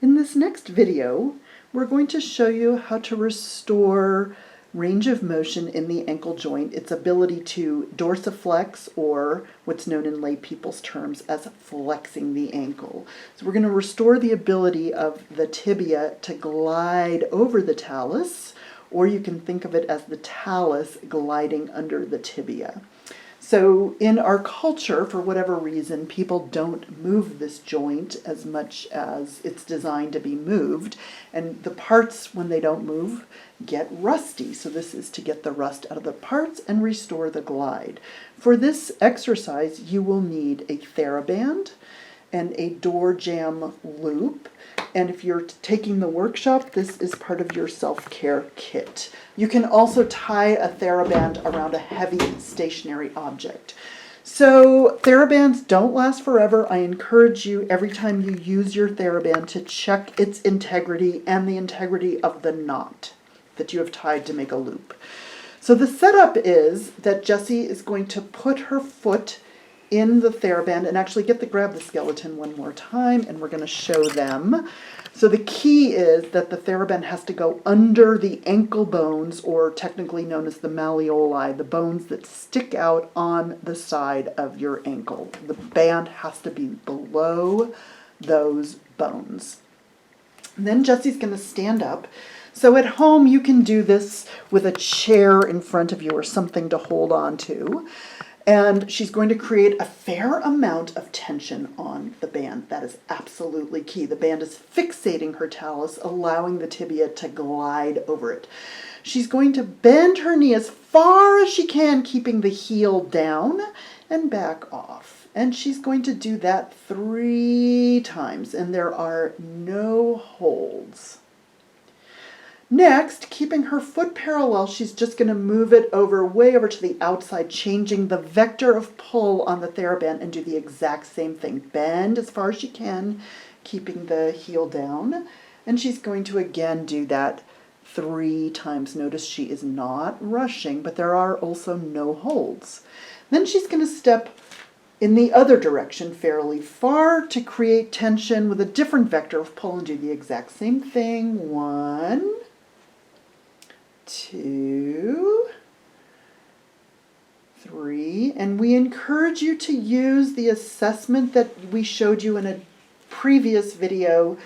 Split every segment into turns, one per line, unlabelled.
In this next video, we're going to show you how to restore range of motion in the ankle joint, its ability to dorsiflex, or what's known in lay people's terms as flexing the ankle. So we're going to restore the ability of the tibia to glide over the talus, or you can think of it as the talus gliding under the tibia. So in our culture, for whatever reason, people don't move this joint as much as it's designed to be moved. And the parts, when they don't move, get rusty. So this is to get the rust out of the parts and restore the glide. For this exercise, you will need a Theraband and a door jamb loop. And if you're taking the workshop, this is part of your self-care kit. You can also tie a Theraband around a heavy stationary object. So Therabands don't last forever. I encourage you every time you use your Theraband to check its integrity and the integrity of the knot that you have tied to make a loop. So the setup is that Jessie is going to put her foot in the Theraband and actually grab the skeleton one more time, and we're going to show them. So the key is that the Theraband has to go under the ankle bones, or technically known as the malleoli, the bones that stick out on the side of your ankle. The band has to be below those bones. And then Jessie's going to stand up. So at home you can do this with a chair in front of you or something to hold on to. And she's going to create a fair amount of tension on the band. That is absolutely key. The band is fixating her talus, allowing the tibia to glide over it. She's going to bend her knee as far as she can, keeping the heel down and back off. And she's going to do that 3 times, and there are no holds. Next, keeping her foot parallel, she's just going to move it way over to the outside, changing the vector of pull on the Theraband, and do the exact same thing. Bend as far as she can, keeping the heel down. And she's going to again do that 3 times. Notice she is not rushing, but there are also no holds. Then she's going to step in the other direction fairly far to create tension with a different vector of pull and do the exact same thing. 1, 2, 3, and we encourage you to use the assessment that we showed you in a previous video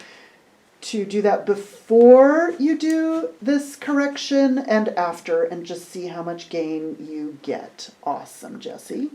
to do that before you do this correction and after, and just see how much gain you get. Awesome, Jessie.